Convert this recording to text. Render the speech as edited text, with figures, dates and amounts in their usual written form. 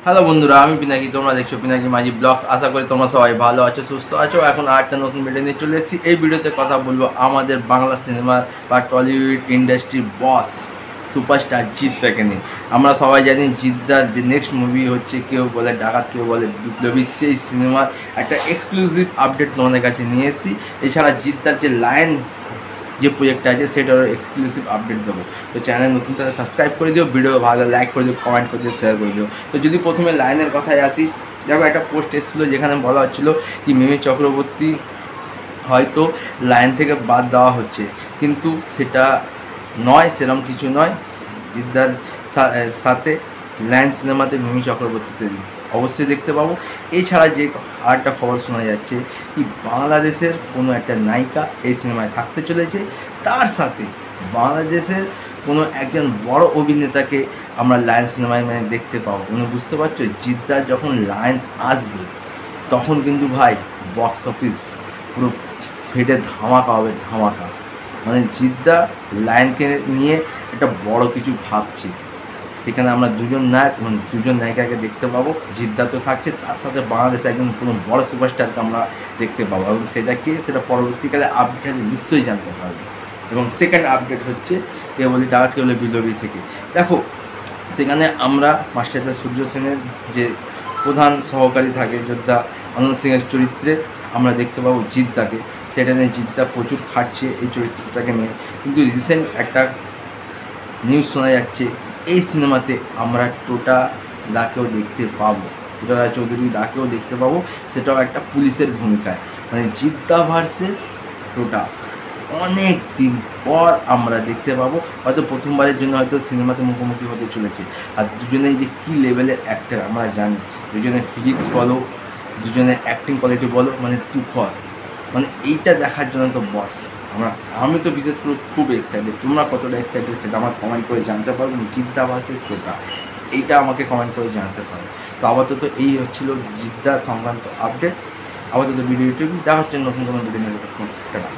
Hello বন্ধুরা, আমি পিনাকি। তোমরা দেখছো পিনাকি মাঝি ব্লগস। আশা করি তোমরা সবাই ভালো আছো, সুস্থ আছো। এখন আরেকটা নতুন ভিডিও নিয়ে চলে এসেছি। এই ভিডিওতে কথা বলবো আমাদের বাংলা সিনেমার বা টলিউড ইন্ডাস্ট্রির বস সুপারস্টার জিদ্দাকে নিয়ে। আমরা সবাই জানি জিদ্দার যে নেক্সট মুভি হচ্ছে, কেউ বলে ডাকাত, কেউ বলে বিপ্লবী। সেই সিনেমার একটা এক্সক্লুসিভ আপডেট তোমাদের কাছে নিয়ে এসেছি। এছাড়া জিদ্দার যে লায়ন যে প্রজেক্টটা আছে সেটারও এক্সক্লুসিভ আপডেট দেবো। তো চ্যানেল নতুন তাহলে সাবস্ক্রাইব করে দিও, ভিডিও ভালো লাইক করে দিও, কমেন্ট করে দিও, শেয়ার করে দিও। তো যদি প্রথমে লাইনের কথায় আসি, দেখো একটা পোস্ট এসেছিলো যেখানে বলা হচ্ছিলো কি মিমি চক্রবর্তী হয়তো লাইন থেকে বাদ দেওয়া হচ্ছে, কিন্তু সেটা নয়, সেরকম কিছু নয়। জিদ্দার সাথে লাইন সিনেমাতে মিমি চক্রবর্তীতে অবশ্যই দেখতে পাবো। এছাড়া যে আরেকটা খবর শোনা যাচ্ছে কি বাংলাদেশের কোনো একটা নায়িকা এই সিনেমায় থাকতে চলেছে, তার সাথে বাংলাদেশের কোনো একজন বড় অভিনেতাকে আমরা লায়ন সিনেমায় দেখতে পাবো। মানে বুঝতে পারছো, জিদ্দার যখন লায়ন আসবে তখন কিন্তু ভাই বক্স অফিস পুরো ফেটে ধামাকা হবে, ধামাকা। মানে জিদ্দা লায়নকে নিয়ে একটা বড় কিছু ভাবছে। সেখানে আমরা দুজন নায়ক মানে দুজন নায়িকাকে দেখতে পাবো। জিদ্দা তো থাকছে, তার সাথে বাংলাদেশে একজন কোনো বড় সুপারস্টারকে আমরা দেখতে পাবো, এবং সেটা কি সেটা পরবর্তীকালে আপডেট নিশ্চয়ই জানতে পারবে। এবং সেকেন্ড আপডেট হচ্ছে কে বলি ডাকাত, কে বলে বিপ্লবী থেকে। দেখো সেখানে আমরা মাস্টারদা সূর্য সেনের যে প্রধান সহকারী থাকে যোদ্ধা আনন্দ সিংয়ের চরিত্রে আমরা দেখতে পাবো জিদ্দাকে। সেটা নিয়ে জিদ্দা প্রচুর খাটছে এই চরিত্রটাকে নিয়ে। কিন্তু রিসেন্ট একটা নিউজ শোনা যাচ্ছে এই সিনেমাতে আমরা টোটা দাকেও দেখতে পাবো, টোটা চৌধুরী দাকেও দেখতে পাবো। সেটাও একটা পুলিশের ভূমিকায়। মানে জিদ্দা ভার্সেস টোটা অনেক দিন পর আমরা দেখতে পাবো। হয়তো প্রথমবারের জন্য হয়তো সিনেমাতে মুখোমুখি হতে চলেছে। আর দুজনেই যে কী লেভেলের অ্যাক্টার আমরা জানি। দুজনের ফিজিক্স বলো, দুজনের অ্যাক্টিং কোয়ালিটি বলো, মানে তুখর। মানে এইটা দেখার জন্য তো বস আমি তো বিশেষ করে খুব এক্সাইটেড। তোমরা কতটা এক্সাইটেড সেটা আমার কমেন্ট করে জানতে পারো। জিদ্দা ভার্সেস টোটা, এইটা আমাকে কমেন্ট করে জানাতে পারো। তো আপাতত এই হচ্ছিল জিদ্দা সংক্রান্ত আপডেট। আপাতত ভিডিও ইউটিউব দেখা হচ্ছে নতুন কোনো ভিডিও নিয়ে। তখন টাটা।